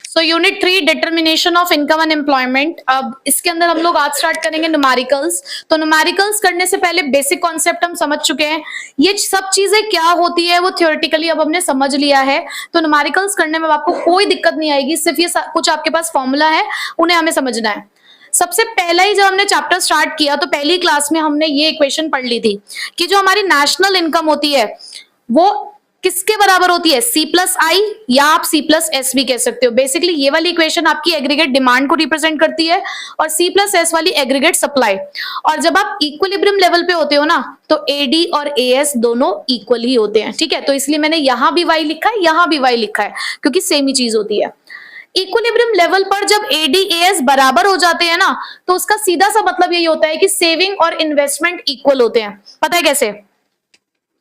So unit 3 determination of income and employment. अब इसके अंदर हम लोग आज स्टार्ट करेंगे न्यूमेरिकल्स। तो न्यूमेरिकल्स करने से पहले बेसिक कॉन्सेप्ट हम समझ चुके हैं, ये सब चीजें क्या होती है वो थ्योरेटिकली अब हमने समझ लिया है। तो न्यूमेरिकल्स करने में आपको कोई दिक्कत नहीं आएगी, सिर्फ ये कुछ आपके पास फॉर्मूला है, उन्हें हमें समझना है। सबसे पहला ही जब हमने चैप्टर स्टार्ट किया तो पहली क्लास में हमने ये इक्वेशन पढ़ ली थी कि जो हमारी नेशनल इनकम होती है वो किसके बराबर होती है, C प्लस आई, या आप C प्लस एस भी कह सकते हो। बेसिकली ये वाली इक्वेशन आपकी एग्रीगेट डिमांड को रिप्रेजेंट करती है और C प्लस एस वाली एग्रीगेट सप्लाई। और जब आप इक्विलिब्रियम लेवल पे होते हो ना तो AD और AS दोनों इक्वल ही होते हैं, ठीक है। तो इसलिए मैंने यहां भी Y लिखा है, यहां भी Y लिखा है, क्योंकि सेम ही चीज होती है। इक्विलिब्रियम लेवल पर जब AD AS बराबर हो जाते हैं ना तो उसका सीधा सा मतलब यही होता है कि सेविंग और इन्वेस्टमेंट इक्वल होते हैं। पता है कैसे?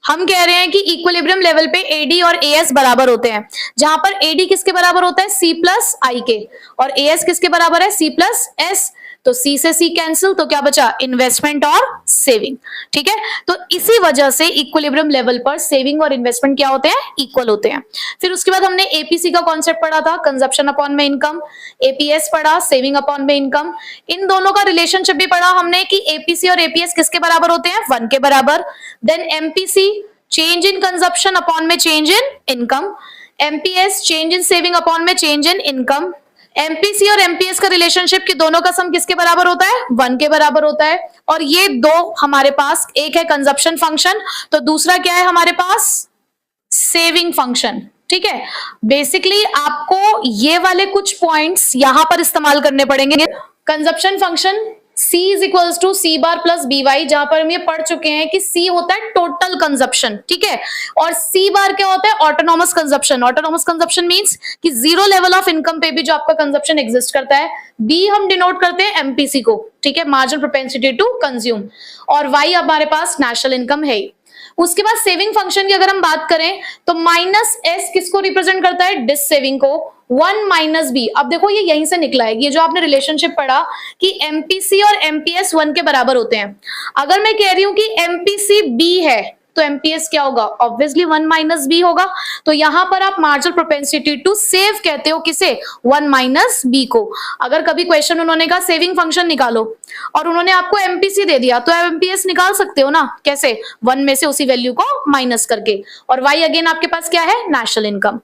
हम कह रहे हैं कि इक्विलिब्रियम लेवल पे AD और AS बराबर होते हैं, जहां पर AD किसके बराबर होता है, C प्लस आई के, और AS किसके बराबर है, C प्लस एस। तो C से C कैंसिल, तो क्या बचा, इन्वेस्टमेंट और सेविंग, ठीक है। तो इसी वजह से इक्विलिब्रियम लेवल पर सेविंग और इन्वेस्टमेंट क्या होते हैं, इक्वल होते हैं। फिर उसके बाद हमने APC का कॉन्सेप्ट पढ़ा था, कंजप्शन अपॉन में इनकम। APS पढ़ा, सेविंग अपॉन में इनकम। इन दोनों का रिलेशनशिप भी पढ़ा हमने कि APC और APS किसके बराबर होते हैं, 1 के बराबर। Then MPC change in consumption upon में change in income. MPS change in saving upon में चेंज इन इनकम। MPC और MPS का रिलेशनशिप कि दोनों का सम किसके बराबर होता है, 1 के बराबर होता है। और ये दो हमारे पास, एक है कंजप्शन फंक्शन तो दूसरा क्या है हमारे पास, सेविंग फंक्शन, ठीक है। बेसिकली आपको ये वाले कुछ पॉइंट्स यहां पर इस्तेमाल करने पड़ेंगे। Consumption function C is equals to C bar plus BY, जहां पर हम ये पढ़ चुके हैं कि C होता है टोटल कंजप्शन, ठीक है, और C बार क्या होता है, autonomous consumption. Autonomous consumption means कि जीरो लेवल ऑफ इनकम पे भी जो आपका कंजप्शन एग्जिस्ट करता है। B हम डिनोट करते हैं MPC को, ठीक है, मार्जिनल प्रोपेंसिटी टू कंज्यूम, और Y हमारे पास नेशनल इनकम है। उसके बाद सेविंग फंक्शन की अगर हम बात करें तो -S किसको रिप्रेजेंट करता है, डिस सेविंग को। 1 - B, अब देखो ये यहीं से निकला है, ये जो आपने रिलेशनशिप पढ़ा कि MPC और MPS 1 के बराबर होते हैं। अगर मैं कह रही हूं कि MPC B है तो MPS क्या होगा, ऑब्वियसली 1 - B होगा। तो यहां पर आप मार्जिनल प्रोपेंसिटी टू सेव कहते हो किसे, 1 - B को। अगर कभी क्वेश्चन उन्होंने कहा सेविंग फंक्शन निकालो और उन्होंने आपको MPC दे दिया तो MPS निकाल सकते हो ना, कैसे, 1 में से उसी वैल्यू को माइनस करके। और Y अगेन आपके पास क्या है, नेशनल इनकम।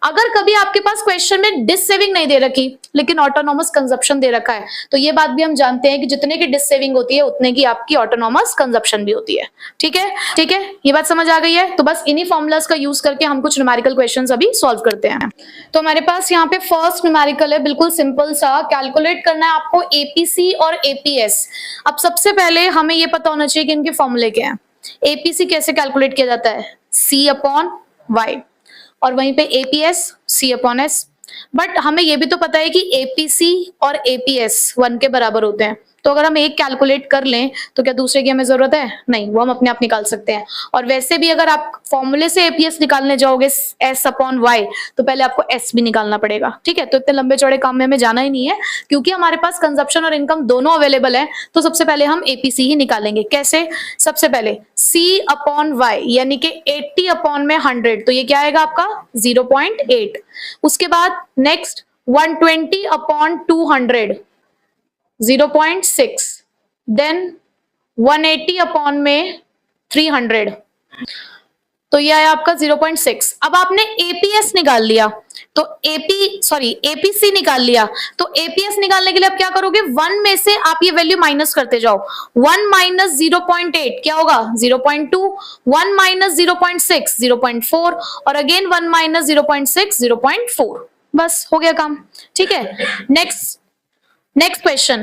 अगर कभी आपके पास क्वेश्चन में डिस सेविंग नहीं दे रखी लेकिन ऑटोनॉमस कंजप्शन दे रखा है, तो ये बात भी हम जानते हैं कि जितने की डिस सेविंग होती है उतने की आपकी ऑटोनॉमस कंजप्शन भी होती है, ठीक है, ठीक है। ये बात समझ आ गई है। तो बस इन्हीं फॉर्मूलाज का यूज करके हम कुछ न्यूमेरिकल क्वेश्चंस अभी सॉल्व करते हैं। तो हमारे पास यहाँ पे फर्स्ट न्यूमेरिकल है, बिल्कुल सिंपल सा, कैलकुलेट करना है आपको APC और APS। अब सबसे पहले हमें ये पता होना चाहिए कि इनके फॉर्मूले क्या है। APC कैसे कैलकुलेट किया जाता है, C अपॉन Y, और वहीं पे APS C upon S। But हमें ये भी तो पता है कि APC और APS 1 के बराबर होते हैं, तो अगर हम एक कैलकुलेट कर लें तो क्या दूसरे की हमें जरूरत है, नहीं, वो हम अपने आप निकाल सकते हैं। और वैसे भी अगर आप फॉर्मूले से APS निकालने जाओगे S अपॉन Y तो पहले आपको S भी निकालना पड़ेगा, ठीक है। तो इतने लंबे चौड़े काम में हमें जाना ही नहीं है, क्योंकि हमारे पास कंजप्शन और इनकम दोनों अवेलेबल है। तो सबसे पहले हम APC ही निकालेंगे। कैसे, सबसे पहले C अपॉन Y यानी कि 80 अपॉन में 100, तो ये क्या आएगा आपका 0.8। उसके बाद नेक्स्ट 120 अपॉन 200, 0.6, देन 180 अपॉन में 300, तो ये आया आपका 0.6। अब आपने APS निकाल लिया तो APC निकाल लिया, तो APS निकालने के लिए आप क्या करोगे, 1 में से आप ये वैल्यू माइनस करते जाओ। 1 - 0.8 क्या होगा, 0.2, 1 - 0.6 0.4, और अगेन 1 - 0.6 0.4। बस हो गया काम, ठीक है। Next question.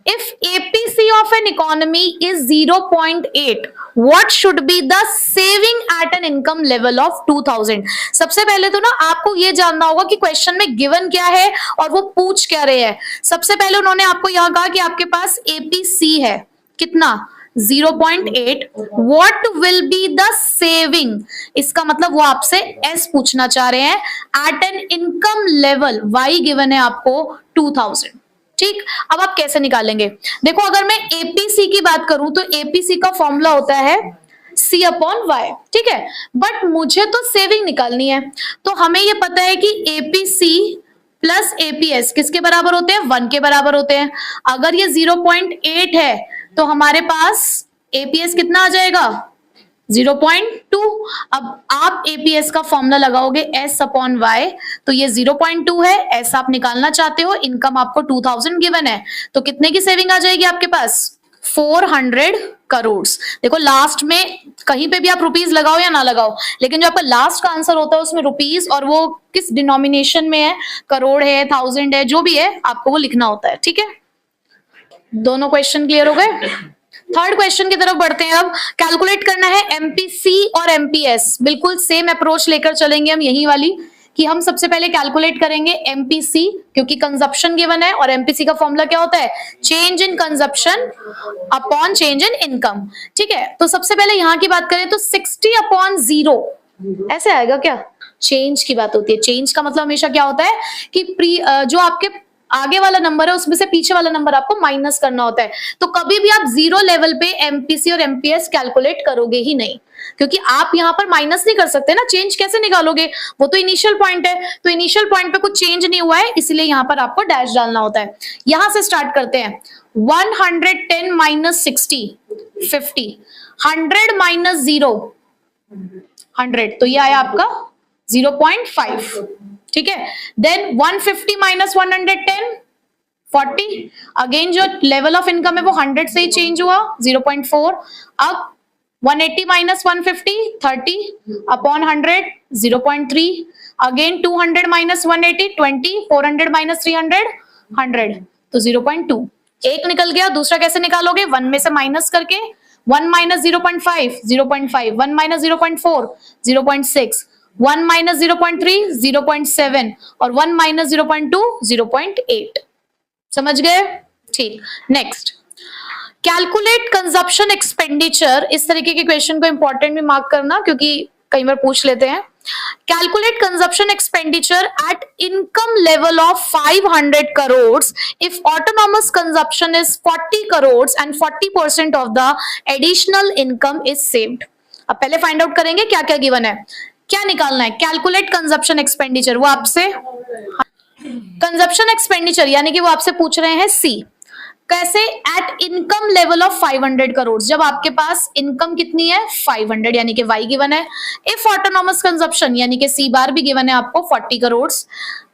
If APC of an economy is 0.8, what should be the saving at an income level of 2000? सबसे पहले तो ना आपको ये जानना होगा कि क्वेश्चन में गिवन क्या है और वो पूछ क्या रहे हैं। सबसे पहले उन्होंने आपको यहाँ कहा कि आपके पास APC है, कितना, 0.8, what will be the saving, इसका मतलब वो आपसे S पूछना चाह रहे हैं। at an income level Y given है आपको 2000, ठीक। अब आप कैसे निकालेंगे, देखो अगर मैं APC की बात करूं तो APC का फॉर्मूला होता है C अपॉन Y, ठीक है। बट मुझे तो सेविंग निकालनी है, तो हमें ये पता है कि APC प्लस एपीएस किसके बराबर होते हैं? 1 के बराबर होते हैं। अगर ये 0.8 है तो हमारे पास एपीएस कितना आ जाएगा? 0.2। अब आप एपीएस का फॉर्मूला लगाओगे S अपॉन वाई, तो ये 0.2 है, S आप निकालना चाहते हो, इनकम आपको 2000 गिवन है, तो कितने की सेविंग आ जाएगी आपके पास? 400 करोड़। देखो लास्ट में कहीं पे भी आप रुपीस लगाओ या ना लगाओ, लेकिन जो आपका लास्ट का आंसर होता है उसमें रुपीस और वो किस डिनोमिनेशन में है, करोड़ है, 1000 है, जो भी है आपको वो लिखना होता है। ठीक है, दोनों क्वेश्चन क्लियर हो गए? थर्ड क्वेश्चन की तरफ बढ़ते हैं। अब कैलकुलेट करना है एमपीसी और एमपीएस। बिल्कुल सेम अप्रोच लेकर चलेंगे हम, यही वाली कि हम सबसे पहले कैलकुलेट करेंगे एमपीसी, क्योंकि कंजप्शन गिवन है और एमपीसी का फॉर्मूला क्या होता है? Change in consumption upon change in income. ठीक है, तो सबसे पहले यहां की बात करें तो 60 अपॉन 0 ऐसे आएगा क्या? चेंज की बात होती है। चेंज का मतलब हमेशा क्या होता है कि जो आपके आगे वाला नंबर है उसमें से पीछे वाला नंबर आपको माइनस करना होता है। तो कभी भी आप जीरो लेवल पे एमपीसी और एमपीएस कैलकुलेट करोगे ही नहीं, क्योंकि आप यहां पर माइनस नहीं कर सकते ना। चेंज कैसे निकालोगे? वो तो इनिशियल पॉइंट है, तो इनिशियल पॉइंट पे कुछ चेंज नहीं हुआ है, इसलिए यहां पर आपको डैश डालना होता है। यहां से स्टार्ट करते हैं। 110 माइनस 60 50, 100 माइनस 0 100, तो ये आया आपका 0.5। ठीक है, देन 150 माइनस 110 40। अगेन जो लेवल ऑफ इनकम है वो 100 से ही चेंज हुआ, 0.4। अब 180 minus 150 30 upon 100 0.3। Again 200 minus 180 20, 400 minus 300 100, तो 0.2। एक निकल गया, दूसरा कैसे निकालोगे? 1 में से माइनस करके। 1 माइनस 0.5 0.5, 1 माइनस 0.4 0.6, 1 माइनस 0.3 0.7 और 1 माइनस 0.2 0.8। समझ गए? ठीक, नेक्स्ट कैलकुलेट कंजप्शन एक्सपेंडिचर। इस तरीके के क्वेश्चन को इंपॉर्टेंट भी मार्क करना, क्योंकि कई बार पूछ लेते हैं। Calculate consumption expenditure at income level of 500 crore if autonomous consumption is 40 crore and 40% of the additional income is saved. अब पहले फाइंड आउट करेंगे क्या क्या गिवन है, क्या निकालना है। कैलकुलेट कंजप्शन एक्सपेंडिचर, वो आपसे कंजप्शन एक्सपेंडिचर यानी कि वो आपसे पूछ रहे हैं सी, कैसे? At income level of 500 crore, जब आपके पास इनकम कितनी है? 500, यानी कि वाई गिवन है। इफ ऑटोनॉमस कंजप्शन यानी कि सी बार भी गिवन है आपको 40 crore,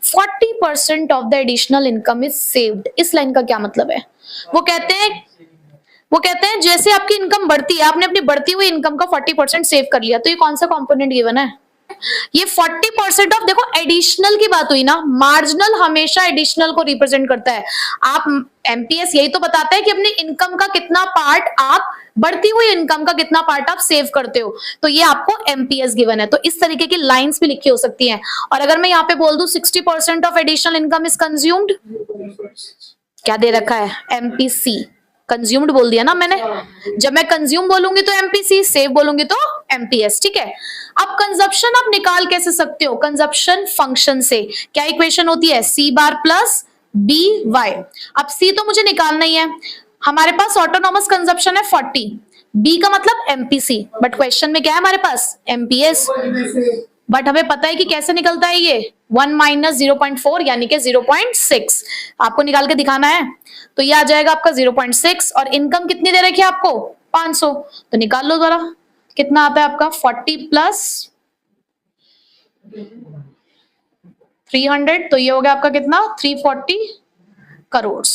40% of the additional income is saved. इस लाइन का क्या मतलब है? वो कहते हैं जैसे आपकी इनकम बढ़ती है, आपने अपनी बढ़ती हुई इनकम का 40% सेव कर लिया, तो ये कौन सा कंपोनेंट गिवन है? ये 40% ऑफ, देखो एडिशनल की बात हुई ना, मार्जिनल हमेशा एडिशनल को रिप्रेजेंट करता है। आप एमपीएस यही तो बताता है कि अपनी इनकम का कितना पार्ट आप, बढ़ती हुई इनकम का कितना पार्ट आप सेव करते हो, तो ये आपको एमपीएस गिवन है। तो इस तरीके की लाइंस भी लिखी हो सकती हैं। और अगर मैं यहाँ पे बोल दूं 60% of additional income is consumed, क्या दे रखा है? एमपीसी। कंज्यूम्ड बोल दिया ना मैंने, जब मैं कंज्यूम बोलूंगी तो एमपीसी, सेव बोलूंगी तो एमपीएस। ठीक है, अब कंजप्शन आप निकाल कैसे सकते हो? कंजप्शन फंक्शन से। क्या इक्वेशन होती है? सी बार प्लस बी वाई। अब सी तो मुझे निकालना ही है, हमारे पास ऑटोनॉमस कंजप्शन है 40, बी का मतलब एमपीसी, बट क्वेश्चन में क्या है हमारे पास? एमपीएस। बट हमें पता है कि कैसे निकलता है ये, 1 माइनस 0.4 यानी कि 0.6 आपको निकाल के दिखाना है। तो ये आ जाएगा आपका 0.6, और इनकम कितनी दे रखी है आपको? 500, तो निकाल लो जरा कितना आता है आपका? 40 प्लस 300, तो ये हो गया आपका कितना? 340 करोड़।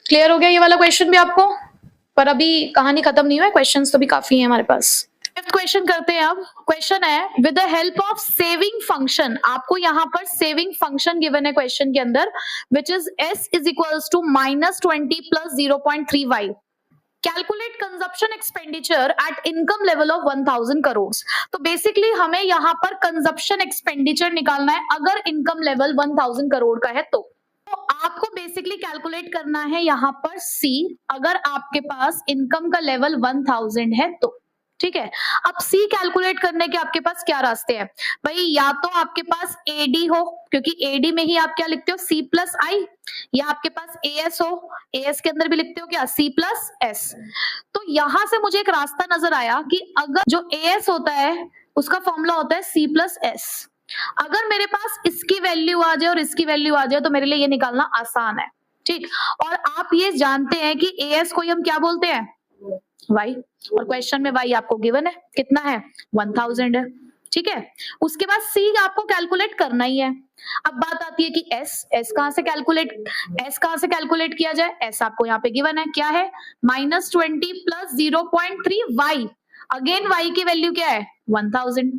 क्लियर हो गया ये वाला क्वेश्चन भी आपको? पर अभी कहानी खत्म नहीं हुआ है, क्वेश्चंस तो भी काफी हैं हमारे पास। फिफ्थ क्वेश्चन करते हैं। अब क्वेश्चन है with the help of saving function, आपको यहाँ पर सेविंग फंक्शन गिवन है क्वेश्चन के अंदर, which is S is equals to -20 plus 0.35। Calculate consumption expenditure at income level of 1000 crore. तो बेसिकली हमें यहाँ पर कंजप्शन एक्सपेंडिचर निकालना है अगर इनकम लेवल 1000 करोड़ का है तो आपको बेसिकली कैलकुलेट करना है यहाँ पर सी, अगर आपके पास इनकम का लेवल 1000 है तो। ठीक है, अब सी कैलकुलेट करने के आपके पास क्या रास्ते हैं भाई? या तो आपके पास एडी हो, क्योंकि एडी में ही आप क्या लिखते हो? सी प्लस आई, या आपके पास एएस हो, एएस के अंदर भी लिखते हो क्या? C plus S. तो यहां से मुझे एक रास्ता नजर आया कि अगर जो एएस होता है उसका फॉर्मूला होता है सी प्लस एस, अगर मेरे पास इसकी वैल्यू आ जाए और इसकी वैल्यू आ जाए तो मेरे लिए ये निकालना आसान है, ठीक। और आप ये जानते हैं कि एएस को हम क्या बोलते हैं, y, और क्वेश्चन में y आपको गिवन है, कितना है 1000 है, ठीक है। उसके बाद c आपको कैलकुलेट करना ही है। अब बात आती है कि s कहां से कैलकुलेट किया जाए, s आपको यहाँ पे गिवन है, क्या है -20 प्लस 0.3 y, अगेन y की वैल्यू क्या है 1000,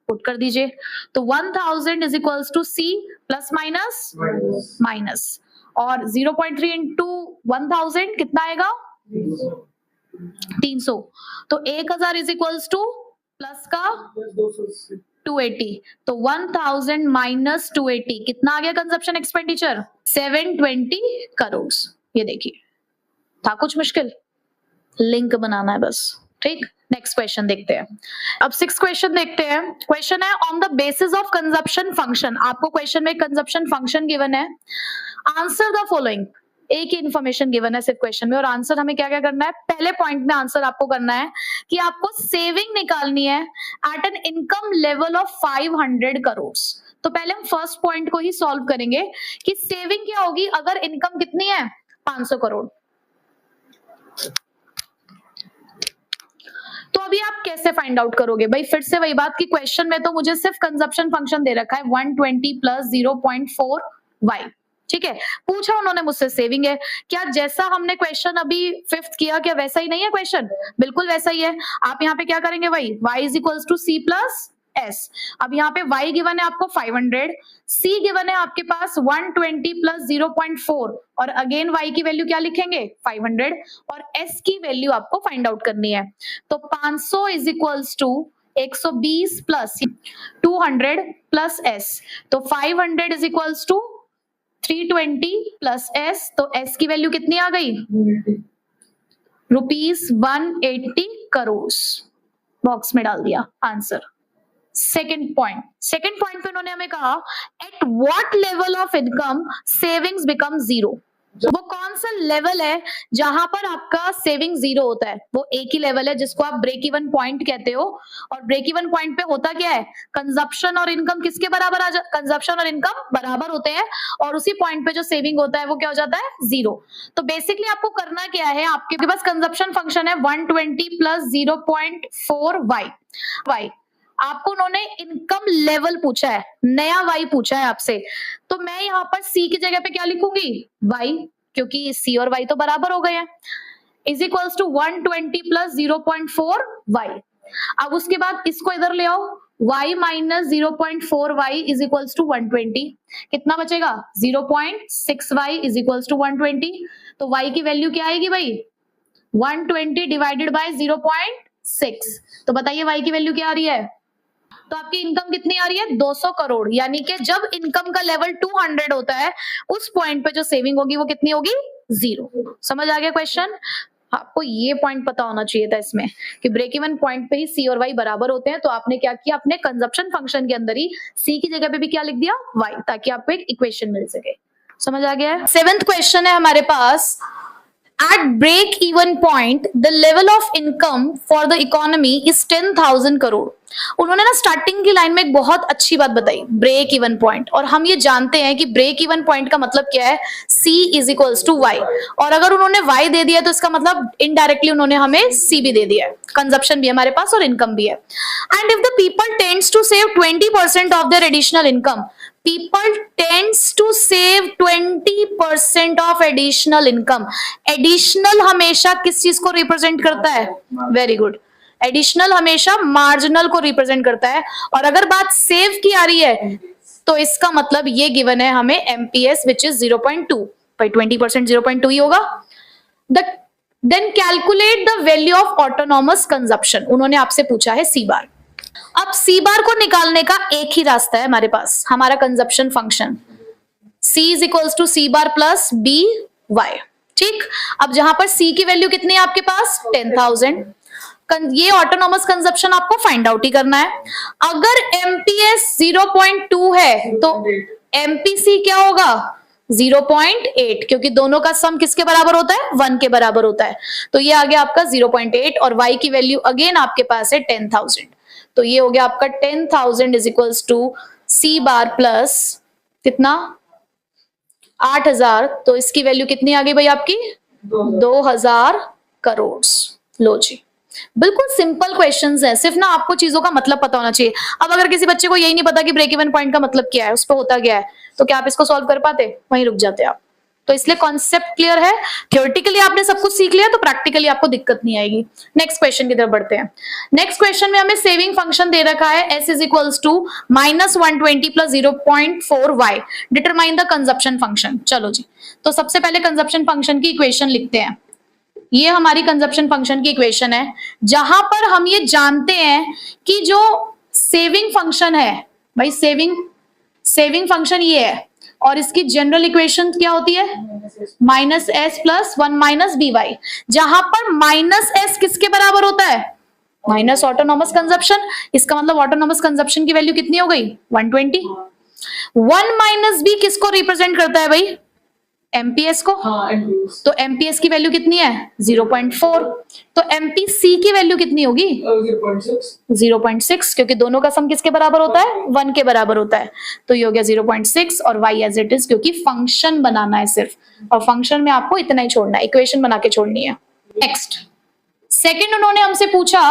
पुट कर दीजिए। तो 1000 is equals to c plus minus, और 0.3 इंटू 1000 कितना आएगा 300। तो 1000 इज इक्वल्स टू प्लस का 280, तो 1000 माइनस 280 कितना आ गया कंजप्शन एक्सपेंडिचर 720 करोड़। ये देखिए, था कुछ मुश्किल, लिंक बनाना है बस, ठीक। नेक्स्ट क्वेश्चन देखते हैं। अब 6 क्वेश्चन देखते हैं। क्वेश्चन है on the basis of consumption function. आपको क्वेश्चन में कंजप्शन फंक्शन गिवन है, आंसर द फॉलोइंग। एक ही इंफॉर्मेशन गिवन है सिर्फ क्वेश्चन में, और आंसर हमें क्या क्या करना है, पहले पॉइंट में आंसर आपको करना है कि आपको सेविंग निकालनी है at an income level of 500 crore. तो पहले हम फर्स्ट पॉइंट को ही सॉल्व करेंगे कि सेविंग क्या होगी अगर इनकम कितनी है 500 करोड़। तो अभी आप कैसे फाइंड आउट करोगे भाई, फिर से वही बात कि क्वेश्चन में तो मुझे सिर्फ कंजप्शन फंक्शन दे रखा है 120 प्लस 0.4 y, ठीक है। पूछा उन्होंने मुझसे सेविंग है, क्या जैसा हमने क्वेश्चन अभी 5th किया क्या वैसा ही नहीं है क्वेश्चन, बिल्कुल वैसा ही है। आप यहाँ पे क्या करेंगे भाई, y is equals to c plus s। अब यहाँ पे y गिवन है आपको 500, c गिवन है आपके पास 120 प्लस 0.4, और अगेन y की वैल्यू क्या लिखेंगे 500, और s की वैल्यू आपको फाइंड आउट करनी है। तो 500 is equals to 120 plus 200 plus s, तो 500 is equals to 320 plus s, तो s की वैल्यू कितनी आ गई ₹180 करोड़। बॉक्स में डाल दिया आंसर। सेकेंड पॉइंट पे उन्होंने हमें कहा at what level of income savings become zero. वो कौन सा लेवल है जहां पर आपका सेविंग जीरो होता है, वो एक ही लेवल है जिसको आप ब्रेक इवन पॉइंट कहते हो। और ब्रेक इवन पॉइंट पे होता क्या है, कंजप्शन और इनकम किसके बराबर कंजप्शन और इनकम बराबर होते हैं, और उसी पॉइंट पे जो सेविंग होता है वो क्या हो जाता है जीरो। तो बेसिकली आपको करना क्या है, आपके पास कंजप्शन फंक्शन है 120 प्लस 0.4 y, आपको उन्होंने इनकम लेवल पूछा है, नया y पूछा है आपसे, तो मैं यहाँ पर c की जगह पे क्या लिखूंगी y, क्योंकि c और y तो बराबर हो गए हैं, is equals to 120 plus 0.4 y। अब उसके बाद इसको इधर ले आओ, y minus 0.4 y is equals to 120, कितना बचेगा 0.6 y इज इक्वल्स टू 120। तो y की वैल्यू क्या आएगी भाई 120 डिवाइडेड बाय 0.6, तो बताइए y की वैल्यू क्या आ रही है। तो आपकी इनकम कितनी आ रही है 200 करोड़, यानी कि जब इनकम का लेवल 200 होता है उस पॉइंट पे जो सेविंग होगी वो कितनी होगी जीरो। समझ आ गया क्वेश्चन। आपको ये पॉइंट पता होना चाहिए था इसमें कि ब्रेक इवन पॉइंट पे ही c और y बराबर होते हैं, तो आपने क्या किया, अपने कंजप्शन फंक्शन के अंदर ही c की जगह पे भी क्या लिख दिया y, ताकि आपको एक इक्वेशन मिल सके। समझ आ गया है। 7th क्वेश्चन है हमारे पास, at break even point the level of income for the economy is 10,000 crore. उन्होंने ना स्टार्टिंग की लाइन में एक बहुत अच्छी बात बताई, ब्रेक इवन पॉइंट, और हम ये जानते हैं कि ब्रेक इवन पॉइंट का मतलब क्या है c is equals to y, और अगर उन्होंने y दे दिया तो इसका मतलब इनडायरेक्टली उन्होंने हमें c भी दे दिया है, कंजप्शन भी हमारे पास और इनकम भी है। And if the people tends to save 20% of their additional income, people tends to save 20% of additional income। Additional हमेशा किस चीज को रिप्रेजेंट करता है, वेरी गुड, एडिशनल हमेशा मार्जिनल को रिप्रेजेंट करता है। और अगर बात सेव की आ रही है तो इसका मतलब ये गिवन है हमें MPS विच इज 0.2, भाई 20% 0.2 ही होगा। Then calculate the value of autonomous consumption, उन्होंने आपसे पूछा है C बार। अब C बार को निकालने का एक ही रास्ता है हमारे पास, हमारा consumption function C is equals to C bar plus B Y, ठीक। अब जहां पर C की वैल्यू कितनी है आपके पास 10,000, ये ऑटोनॉमस कंजप्शन आपको फाइंड आउट ही करना है। अगर MPS 0.2 है तो MPC क्या होगा 0.8, क्योंकि दोनों का सम किसके बराबर होता है 1 के बराबर होता है, तो ये आ गया आपका 0.8, और Y की वैल्यू अगेन आपके पास है 10,000, तो ये हो गया आपका 10,000 is equals to C bar plus कितना 8,000, तो इसकी वैल्यू कितनी आ गई भाई आपकी 2,000 करोड़। लो जी, बिल्कुल सिंपल क्वेश्चंस है, सिर्फ ना आपको चीजों का मतलब पता होना चाहिए। अब अगर किसी बच्चे को यही नहीं पता कि ब्रेक इवन पॉइंट का मतलब क्या है, उस पर होता क्या है, तो क्या आप इसको सॉल्व कर पाते? वहीं रुक जाते आप। तो इसलिए कॉन्सेप्ट क्लियर है, थ्योरेटिकली आपने सब कुछ सीख लिया तो प्रैक्टिकली आपको दिक्कत नहीं आएगी। नेक्स्ट क्वेश्चन की तरफ बढ़ते हैं। नेक्स्ट क्वेश्चन में हमें सेविंग फंक्शन दे रखा है s is equals to -120 plus 0.4y, determine the consumption function. चलो जी, तो सबसे पहले कंजप्शन फंक्शन की इक्वेशन लिखते हैं। ये हमारी कंजप्शन फंक्शन की इक्वेशन है, जहां पर हम ये जानते हैं कि जो सेविंग फंक्शन है भाई, सेविंग फंक्शन ये है, और इसकी जनरल इक्वेशन क्या होती है? Minus S plus 1 minus B Y, जहां पर माइनस एस किसके बराबर होता है? Minus autonomous consumption. इसका मतलब ऑटोनॉमस कंजप्शन की वैल्यू कितनी हो गई? 120। 1 माइनस बी किसको रिप्रेजेंट करता है भाई? एमपीएस को। MPS। तो एमपीएस की वैल्यू कितनी है? 0.4। तो एमपीसी की वैल्यू कितनी होगी? 0.6, क्योंकि दोनों का सम किसके बराबर होता है? 1 के बराबर होता है। तो ये हो गया 0.6 और y एज इट इज, क्योंकि फंक्शन बनाना है सिर्फ, और फंक्शन में आपको इतना ही छोड़ना है, इक्वेशन बना के छोड़नी है। नेक्स्ट, सेकंड उन्होंने हमसे पूछा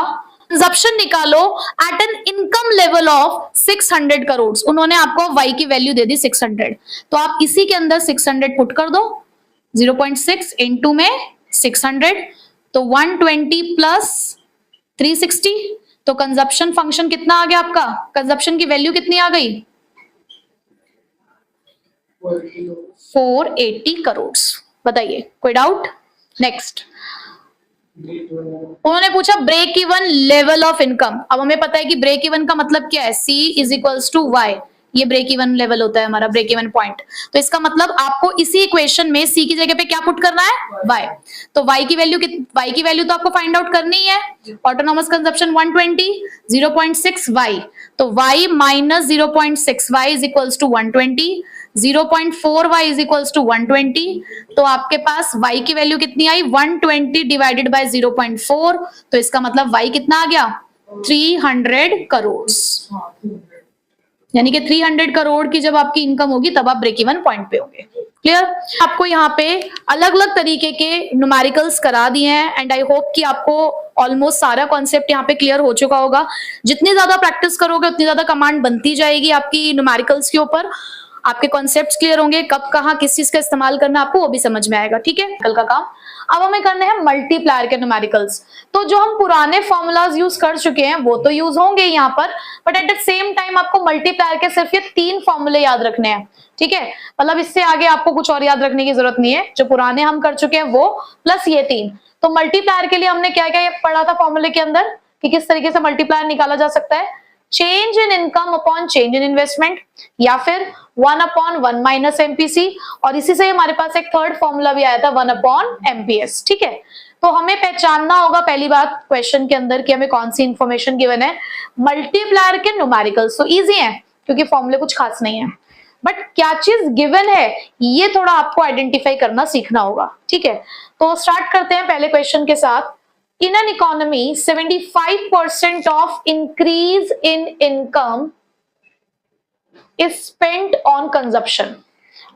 कंजप्शन निकालो at an income level of 600 crore. उन्होंने आपको y की वैल्यू दे दी 600, तो आप इसी के अंदर 600 पुट कर दो, 0.6 इनटू में 600, तो 120 प्लस 360, तो कंजप्शन फंक्शन कितना आ गया आपका? कंजप्शन की वैल्यू कितनी आ गई? 480 करोड़। बताइए, कोई डाउट? नेक्स्ट, उन्होंने पूछा break even level of income. अब हमें पता है कि ब्रेक इवन का मतलब क्या है? C is equals to Y, ये ब्रेक इवन लेवल होता है हमारा, ब्रेक इवन पॉइंट। तो इसका मतलब आपको इसी इक्वेशन में C की जगह पे क्या पुट करना है? Y। तो Y की वैल्यू तो आपको फाइंड आउट करनी ही है। ऑटोनॉमस कंजप्शन 120, 0.6 Y, तो Y minus 0.6 Y is equals to 120, 0.4 y is equals to 120, तो आपके पास y की वैल्यू कितनी आई? 120 डिवाइडेड बाय 0.4, तो इसका मतलब y कितना आ गया? 300 करोड़। यानी कि 300 करोड़ की जब आपकी इनकम होगी तब आप ब्रेक इवन पॉइंट पे होंगे। क्लियर? आपको यहाँ पे अलग अलग तरीके के न्यूमेरिकल्स करा दिए हैं, एंड आई होप कि आपको ऑलमोस्ट सारा कॉन्सेप्ट यहाँ पे क्लियर हो चुका होगा। जितनी ज्यादा प्रैक्टिस करोगे उतनी ज्यादा कमांड बनती जाएगी आपकी न्यूमेरिकल्स के ऊपर, आपके कॉन्सेप्ट्स क्लियर होंगे, कब कहाँ किस चीज का इस्तेमाल करना आपको वो भी समझ में आएगा। ठीक है, कल का काम अब हमें करने हैं मल्टीप्लायर के न्यूमेरिकल्स। तो जो हम पुराने फॉर्मूलाज यूज कर चुके हैं वो तो यूज होंगे यहाँ पर, but at the same time आपको मल्टीप्लायर के सिर्फ ये 3 फॉर्मूले याद रखने हैं। ठीक है, मतलब इससे आगे आपको कुछ और याद रखने की जरूरत नहीं है, जो पुराने हम कर चुके हैं वो प्लस ये 3। तो मल्टीप्लायर के लिए हमने क्या क्या पढ़ा था फॉर्मूले के अंदर कि किस तरीके से मल्टीप्लायर निकाला जा सकता है? Change in income upon change in investment, या फिर 1/1 माइनस एमपीसी, और इसी से हमारे पास एक थर्ड फॉर्मूला भी आया था 1/एमपीएस। ठीक है, तो हमें पहचानना होगा पहली बात क्वेश्चन के अंदर कि हमें कौन सी इंफॉर्मेशन गिवन है। मल्टीप्लायर के न्यूमेरिकल्स तो इजी हैं क्योंकि फॉर्मूले कुछ खास नहीं है, बट क्या चीज गिवन है ये थोड़ा आपको आइडेंटिफाई करना सीखना होगा। ठीक है, तो स्टार्ट करते हैं पहले क्वेश्चन के साथ। In an economy, 75% of increase in income is spent on consumption.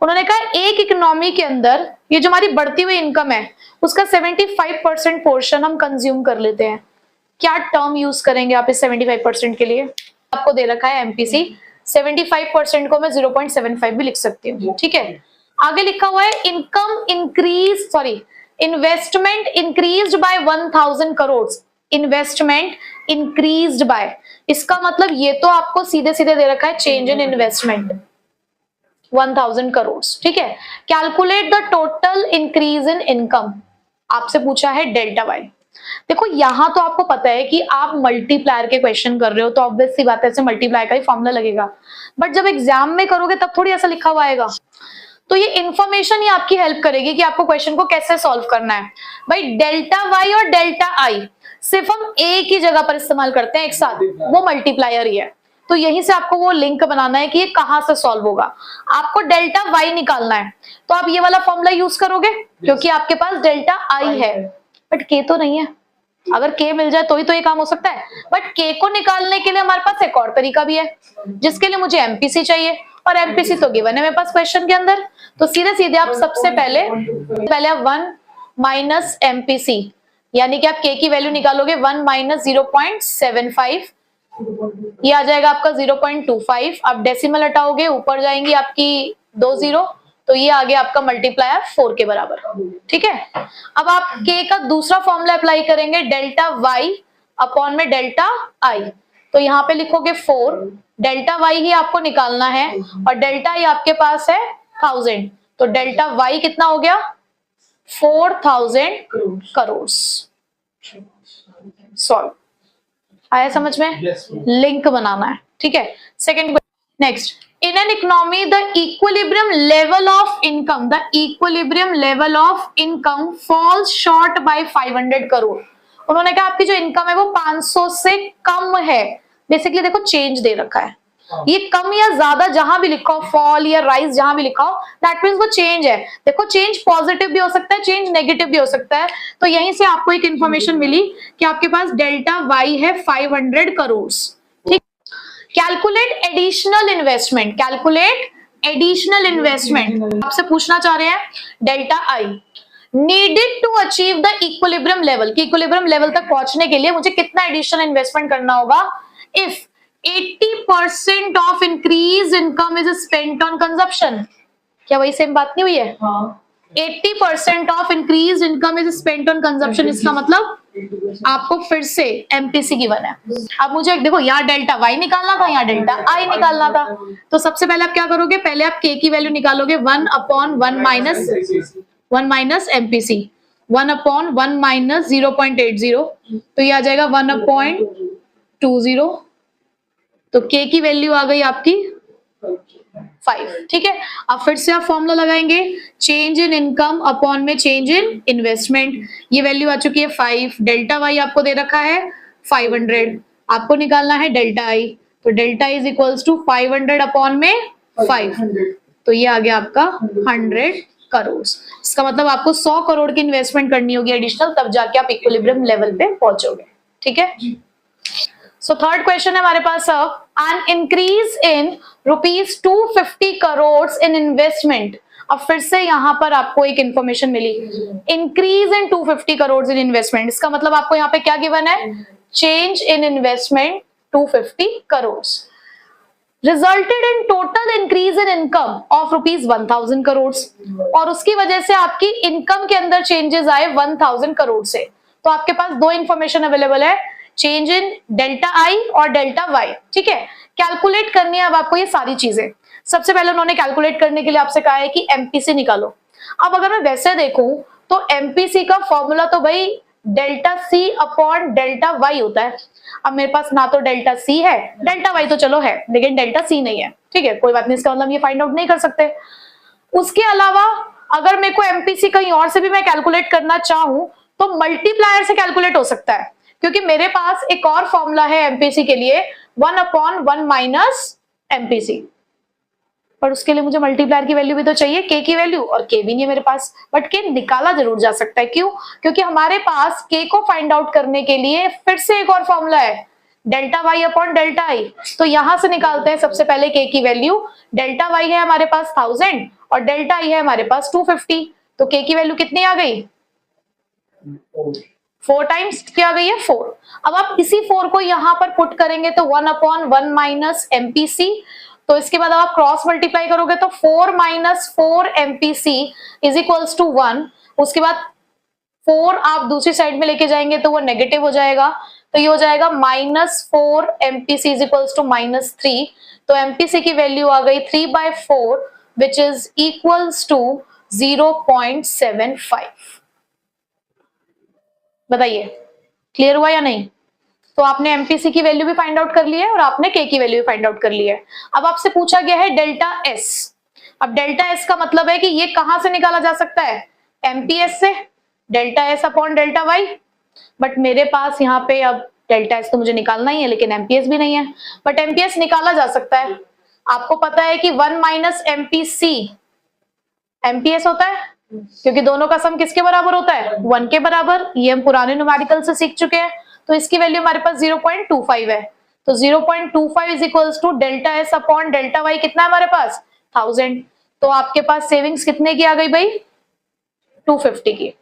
उन्होंने कहा एक इकोनॉमी के अंदर ये जो हमारी बढ़ती हुई इनकम है उसका 75% पोर्शन हम कंज्यूम कर लेते हैं। क्या टर्म यूज करेंगे आप इस 75% के लिए? आपको दे रखा है एमपीसी, 75% को मैं 0.75 भी लिख सकती हूँ। ठीक है, आगे लिखा हुआ है income increase, sorry investment increased by 1000 crore. Investment increased by, इसका मतलब ये तो आपको सीधे सीधे दे रखा है चेंज इन इन्वेस्टमेंट 1000 करोड़। ठीक है, calculate the total increase in income, आपसे पूछा है डेल्टा वाई। देखो यहां तो आपको पता है कि आप मल्टीप्लायर के क्वेश्चन कर रहे हो तो ऑब्वियस सी बात है ऐसे मल्टीप्लायर का ही फॉर्मूला लगेगा, बट जब एग्जाम में करोगे तब थोड़ी ऐसा लिखा हुआ आएगा। तो ये इंफॉर्मेशन ही आपकी हेल्प करेगी कि आपको क्वेश्चन को कैसे सॉल्व करना है। भाई डेल्टा वाई और डेल्टा आई सिर्फ हम एक ही जगह पर इस्तेमाल करते हैं एक साथ, वो मल्टीप्लायर ही है। तो यहीं से आपको वो लिंक बनाना है कि ये कहां से सॉल्व होगा। आपको डेल्टा वाई निकालना है तो आप ये वाला फॉर्मूला यूज करोगे क्योंकि आपके पास डेल्टा आई है, बट के तो नहीं है। अगर के मिल जाए तो ही तो ये काम हो सकता है, बट के को निकालने के लिए हमारे पास एक और तरीका भी है, जिसके लिए मुझे एमपीसी चाहिए, और एमपीसी तो गिवन है मेरे पास क्वेश्चन के अंदर। तो सीधे सीधे आप सबसे पहले आप 1 माइनस एमपीसी, यानी कि आप के की वैल्यू निकालोगे 1 माइनस 0.75, ये आ जाएगा आपका 0.25। आप डेसिमल हटाओगे, ऊपर जाएंगी आपकी 2 जीरो, तो ये आ गया आपका मल्टीप्लायर 4 के बराबर। ठीक है, अब आप के का दूसरा फॉर्मूला अप्लाई करेंगे, डेल्टा वाई अपॉन में डेल्टा आई। तो यहाँ पे लिखोगे 4, डेल्टा वाई ही आपको निकालना है, और डेल्टा आई आपके पास है 1000, तो डेल्टा वाई कितना हो गया 4000 करोड़। सॉल्व आया समझ में? लिंक बनाना है। ठीक है, second next, in an economy the equilibrium level of income falls short by 500 crore. उन्होंने कहा आपकी जो इनकम है वो 500 से कम है। बेसिकली देखो चेंज दे रखा है, ये कम या ज्यादा जहां भी लिखा हो, फॉल या राइज जहां भी लिखा हो, दैट मींस वो चेंज है। देखो चेंज पॉजिटिव भी हो सकता है, चेंज नेगेटिव भी हो सकता है। तो यहीं से आपको एक इंफॉर्मेशन मिली कि आपके पास डेल्टा वाई है 500 करोड़। ठीक, कैलकुलेट एडिशनल इन्वेस्टमेंट, आपसे पूछना चाह रहे हैं delta I needed to achieve the equilibrium level, कि इक्विलिब्रियम लेवल तक पहुंचने के लिए मुझे कितना एडिशनल इन्वेस्टमेंट करना होगा if 80% of increase income is spent on consumption. क्या वही सेम बात नहीं हुई है? हाँ। 80% of increase income is spent on consumption, इसका मतलब आपको फिर से एमपीसी गिवन है। अब मुझे देखो यहाँ डेल्टा वाई निकालना था, यहाँ डेल्टा आई निकालना था। तो सबसे पहले आप क्या करोगे, पहले आप के की वैल्यू निकालोगे 1 upon 1 minus MPC, 1 upon 1 minus 0.80, तो ये आ जाएगा 1/20। तो के की वैल्यू आ गई आपकी 5। ठीक है, अब फिर से आप फॉर्मूला लगाएंगे, चेंज इन इनकम अपॉन में चेंज इन इन्वेस्टमेंट। ये वैल्यू आ चुकी है 5, डेल्टा वाई आपको दे रखा है 500, आपको निकालना है डेल्टा आई। तो delta is equals to 500 upon में 5, तो ये आ गया आपका 100 करोड़। इसका मतलब आपको 100 करोड़ की इन्वेस्टमेंट करनी होगी एडिशनल, तब जाके आप इक्विलिब्रियम लेवल पे पहुंचोगे। ठीक है, सो थर्ड क्वेश्चन है हमारे पास, an increase in ₹250 crore in investment. अब फिर से यहां पर आपको एक इंफॉर्मेशन मिली, increase in 250 crore in investment, इसका मतलब आपको यहाँ पे क्या गिवन है, change in investment 250 crore resulted in total increase in income of ₹1000 crore, और उसकी वजह से आपकी इनकम के अंदर चेंजेस आए 1000 करोड़ से। तो आपके पास दो इंफॉर्मेशन अवेलेबल है, चेंज इन डेल्टा आई और डेल्टा वाई। ठीक है, कैलकुलेट करनी है अब आपको ये सारी चीजें। सबसे पहले उन्होंने कैलकुलेट करने के लिए आपसे कहा है कि एमपीसी निकालो। अब अगर मैं वैसे देखूं तो एमपीसी का फॉर्मूला तो भाई delta C upon delta Y होता है। अब मेरे पास ना तो डेल्टा सी है, डेल्टा वाई तो चलो है, लेकिन डेल्टा सी नहीं है। ठीक है, कोई बात नहीं, इसका मतलब ये फाइंड आउट नहीं कर सकते। उसके अलावा अगर मेरे को एमपीसी कहीं और से भी मैं कैलकुलेट करना चाहूं तो मल्टीप्लायर से कैलकुलेट हो सकता है, क्योंकि मेरे पास एक और फॉर्मूला है एमपीसी के लिए 1 अपॉन 1 माइनस एमपीसी, पर उसके लिए मुझे मल्टीप्लायर की वैल्यू भी तो चाहिए, के की वैल्यू, और के भी नहीं है मेरे पास, बट के निकाला जरूर जा सकता है। क्यों? क्योंकि हमारे पास के को फाइंड आउट करने के लिए फिर से एक और फॉर्मूला है, delta Y upon delta I. तो यहां से निकालते हैं सबसे पहले के की वैल्यू। डेल्टा वाई है हमारे पास 1000 और डेल्टा आई है हमारे पास 250, तो के की वैल्यू कितनी आ गई, 4 टाइम्स क्या आ गई है 4। अब आप इसी 4 को यहां पर पुट करेंगे तो 1 अपॉन 1 माइनस एमपीसी, तो इसके बाद आप क्रॉस मल्टीप्लाई करोगे तो 4 minus 4 MPC is equals to 1। उसके बाद 4 आप दूसरी साइड में लेके जाएंगे तो वो नेगेटिव हो जाएगा, तो ये हो जाएगा -4 एमपीसी इज इक्वल्स टू -3। तो एमपीसी की वैल्यू आ गई 3/4 विच इज इक्वल्स टू 0.75। बताइए क्लियर हुआ या नहीं? तो आपने एमपीसी की वैल्यू भी फाइंड आउट कर ली है और आपने के की वैल्यू भी फाइंड आउट कर ली है। अब आपसे पूछा गया है डेल्टा एस। अब डेल्टा एस का मतलब है कि ये कहां से निकाला जा सकता है, एमपीएस से, delta S upon delta Y. But मेरे पास यहाँ पे अब डेल्टा एस तो मुझे निकालना ही है, लेकिन एमपीएस भी नहीं है, बट एमपीएस निकाला जा सकता है। आपको पता है कि 1 माइनस एमपीसी एमपीएस होता है, क्योंकि दोनों का सम किसके बराबर होता है, 1 के बराबर। ये हम पुराने न्यूमेरिकल से सीख चुके हैं। तो इसकी वैल्यू हमारे पास 0.25 है। तो 0.25 is equals to delta S upon delta Y कितना है हमारे पास, 1000। तो आपके पास सेविंग्स कितने की आ गई भाई, 250 की।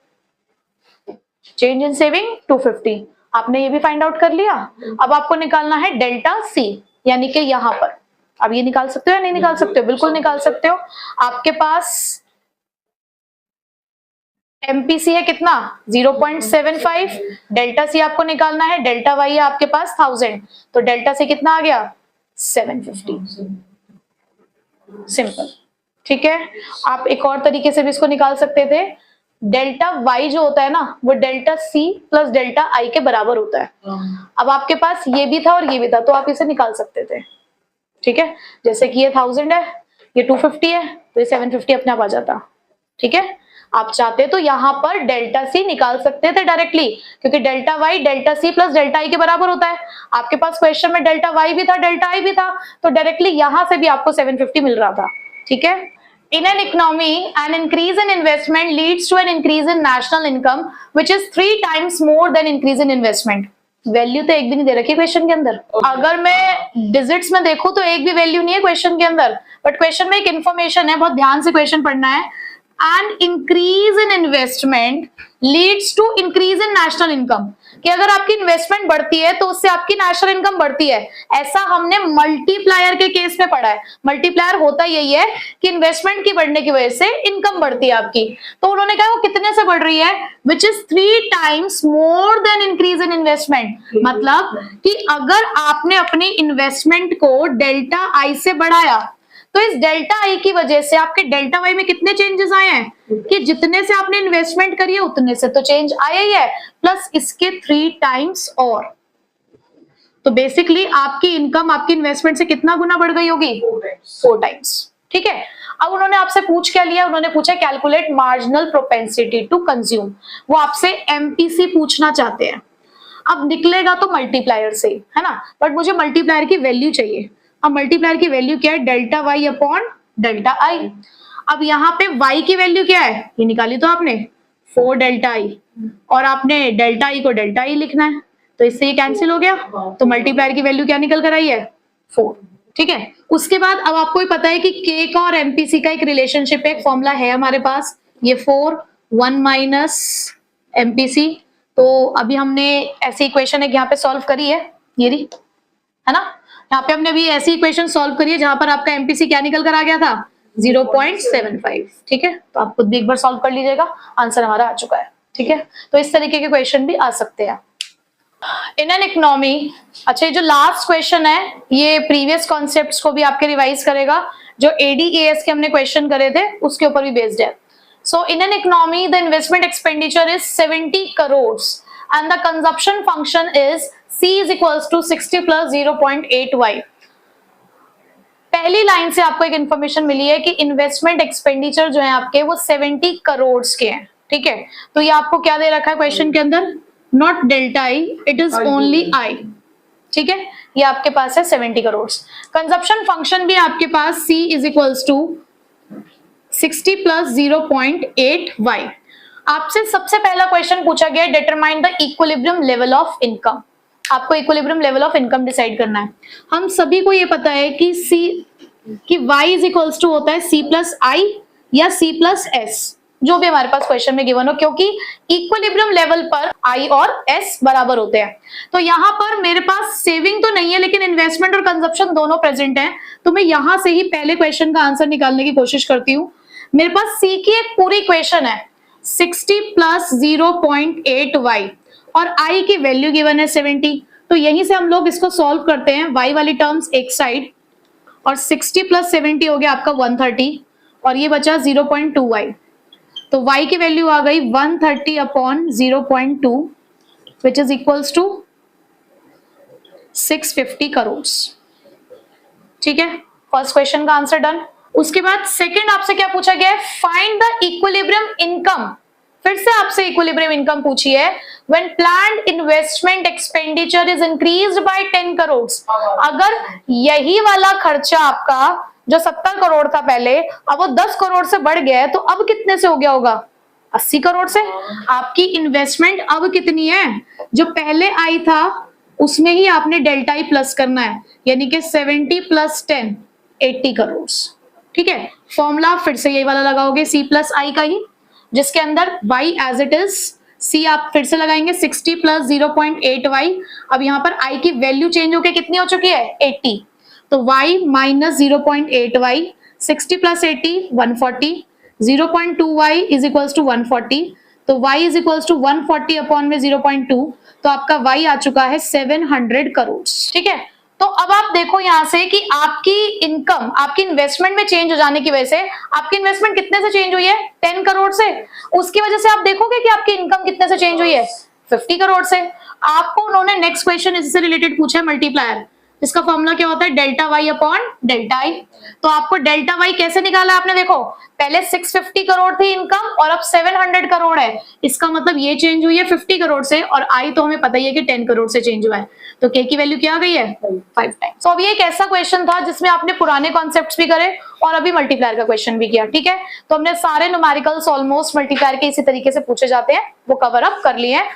Change in saving 250। आपने ये भी फाइंड आउट कर लिया। अब आपको निकालना है डेल्टा सी, यानी कि यहां पर। अब ये निकाल सकते हो या नहीं निकाल सकते हो, बिल्कुल निकाल सकते हो। आपके पास एमपीसी है कितना, 0.75। डेल्टा सी आपको निकालना है, डेल्टा वाई है आपके पास 1000। तो डेल्टा सी कितना आ गया, 750। सिंपल, ठीक है। आप एक और तरीके से भी इसको निकाल सकते थे। डेल्टा वाई जो होता है ना, वो delta C plus delta I के बराबर होता है। अब आपके पास ये भी था और ये भी था, तो आप इसे निकाल सकते थे, ठीक है। जैसे कि ये 1000 है, ये 250 है, तो ये 750 अपने आप आ जाता, ठीक है। आप चाहते तो यहां पर डेल्टा सी निकाल सकते थे डायरेक्टली, क्योंकि delta Y delta C plus delta I के बराबर होता है। आपके पास क्वेश्चन में डेल्टा वाई भी था, डेल्टा आई भी था, तो डायरेक्टली यहां से भी आपको 750 मिल रहा था, ठीक है। In an economy, an increase in investment leads to an increase in national income, which is 3 times more than increase in investment. Value तो एक भी नहीं दे रखी क्वेश्चन के अंदर। अगर मैं डिजिट्स में देखूं तो एक भी वैल्यू नहीं है क्वेश्चन के अंदर, बट क्वेश्चन में एक इंफॉर्मेशन है, बहुत ध्यान से क्वेश्चन पढ़ना है। An increase in investment leads to increase in national income, कि अगर आपकी इन्वेस्टमेंट बढ़ती है तो उससे आपकी नेशनल इनकम बढ़ती है। ऐसा हमने मल्टीप्लायर के केस में पढ़ा है। मल्टीप्लायर होता यही है कि इन्वेस्टमेंट की बढ़ने की वजह से इनकम बढ़ती है आपकी। तो उन्होंने कहा वो कितने से बढ़ रही है, which is 3 times more than increase in investment. मतलब कि अगर आपने अपनी इन्वेस्टमेंट को डेल्टा आई से बढ़ाया, तो इस डेल्टा आई की वजह से आपके डेल्टा वाई में कितने चेंजेस आए हैं, कि जितने से आपने इन्वेस्टमेंट करी है उतने से तो चेंज आया ही है, प्लस इसके 3 टाइम्स और। तो बेसिकली आपकी इनकम आपकी इन्वेस्टमेंट से कितना गुना बढ़ गई होगी, 4 टाइम्स, ठीक है। अब उन्होंने आपसे पूछ क्या लिया, उन्होंने पूछा calculate marginal propensity to consume. वो आपसे एमपीसी पूछना चाहते हैं। अब निकलेगा तो मल्टीप्लायर से, है ना, बट मुझे मल्टीप्लायर की वैल्यू चाहिए। अब मल्टीप्लायर की वैल्यू क्या है, delta Y upon delta I. अब यहाँ पे y की वैल्यू क्या है, ये निकाली तो आपने 4 डेल्टा आई, और आपने डेल्टा आई को डेल्टा आई लिखना है, तो इससे ये कैंसिल हो गया। तो मल्टीप्लायर की वैल्यू क्या निकल कर आई है, 4, ठीक है। उसके बाद अब आपको ही पता है कि k का और एमपीसी का एक रिलेशनशिप, एक फॉर्मूला है हमारे पास, ये 4 1 माइनस एमपीसी। तो अभी हमने ऐसी इक्वेशन एक यहाँ पे सॉल्व करी है, ये रही, है ना। यहाँ पे हमने अभी ऐसी इक्वेशन सॉल्व करी है जहां पर आपका एमपीसी क्या निकल कर आ गया था, 0.75, ठीक है। तो आप खुद भी एक बार सॉल्व कर लीजिएगा, आंसर हमारा आ चुका है, ठीक है। तो इस तरीके के क्वेश्चन भी आ सकते हैं इन एन इकोनॉमी। अच्छा, ये जो लास्ट क्वेश्चन है ये प्रीवियस कॉन्सेप्ट्स को भी आपके रिवाइज करेगा, जो एडीएएस के हमने क्वेश्चन करे थे उसके ऊपर भी बेस्ड है। So in an economy the investment expenditure is 70 crore and the consumption function is C is equals to 60 plus 0.8y। पहली लाइन से आपको एक इंफॉर्मेशन मिली है कि इन्वेस्टमेंट एक्सपेंडिचर जो है आपके वो 70 करोड़ के हैं, ठीक है। तो ये आपको क्या दे रखा है क्वेश्चन के अंदर, not delta I, it is only I, ठीक है। ये आपके पास है 70 करोड़। कंजप्शन फंक्शन भी आपके पास C is equals to 60 plus 0.8y। आपसे सबसे पहला क्वेश्चन पूछा गया, determine the equilibrium level of income. आपको equilibrium level of income decide करना है। हम सभी को ये पता है कि y इज इक्वल्स टू होता है c प्लस आई या c प्लस एस, जो भी हमारे पास क्वेश्चन में गिवन हो, क्योंकि इक्विलिब्रियम लेवल पर i और s बराबर होते हैं। तो यहाँ पर मेरे पास सेविंग तो नहीं है, लेकिन इन्वेस्टमेंट और कंजप्शन दोनों प्रेजेंट हैं। तो मैं यहाँ से ही पहले क्वेश्चन का आंसर निकालने की कोशिश करती हूँ। मेरे पास c की एक पूरी इक्वेशन है 60 प्लस 0.8y और i की वैल्यू गिवन है 70। तो यहीं से हम लोग इसको सॉल्व करते हैं, y वाली टर्म्स एक साइड, और 60 प्लस 70 हो गया आपका 130, और ये बचा 0.2y। तो y की वैल्यू आ गई 130 upon 0.2 which is equals to 650 crore, ठीक है। फर्स्ट क्वेश्चन का आंसर डन। उसके बाद सेकंड आपसे क्या पूछा गया है, फाइंड द इक्विलिब्रियम इनकम। फिर से आपसे इक्विलिब्रियम इनकम पूछी है, when planned investment expenditure is increased by 10 crore. अगर यही वाला खर्चा आपका जो 70 करोड़ था पहले, अब वो 10 करोड़ से बढ़ गया है, तो अब कितने से हो गया होगा? 80 करोड़ से। आपकी इन्वेस्टमेंट अब कितनी है? जो पहले आई था उसमें ही आपने डेल्टा आई प्लस करना है, यानी कि 70 + 10 80 करोड़। ठीक है, फॉर्मूला फिर से यही वाला लगाओगे, C + I का ही, जिसके अंदर y as it is, C आप फिर से लगाएंगे 60 + 0.8y। अब यहाँ पर I की वैल्यू चेंज होके कितनी हो चुकी है? 80। तो y - 0.8y, 60 + 80 140, 0.2y = 140, तो y = 140 अपॉन में 0.2, तो आपका y आ चुका है 700 करोड़। ठीक है, तो अब आप देखो यहां से कि आपकी इनकम आपकी इन्वेस्टमेंट में चेंज हो जाने की वजह से आपकी इन्वेस्टमेंट कितने से चेंज हुई है? 10 करोड़ से। उसकी वजह से आप देखोगे कि आपकी इनकम कितने से चेंज हुई है? 50 करोड़ से। आपको उन्होंने नेक्स्ट क्वेश्चन इससे रिलेटेड पूछा है, मल्टीप्लायर, जिसका फॉर्मूला क्या होता है? Delta Y upon delta I. तो आपको डेल्टा वाई कैसे निकाला आपने? देखो, पहले 650 करोड़ थी इनकम और अब 700 करोड़ है। इसका मतलब ये चेंज हुई है 50 करोड़ से, और आई तो हमें पता ही है कि 10 करोड़ से चेंज हुआ है। तो के की वैल्यू क्या आ गई है? 5 टाइम्स। तो अब ये एक ऐसा क्वेश्चन था जिसमें आपने पुराने कॉन्सेप्ट्स भी करे और अभी मल्टीप्लायर का क्वेश्चन भी किया। ठीक है, तो हमने सारे न्यूमेरिकल्स ऑलमोस्ट मल्टीप्लायर के इसी तरीके से पूछे जाते हैं वो कवर अप कर लिए हैं।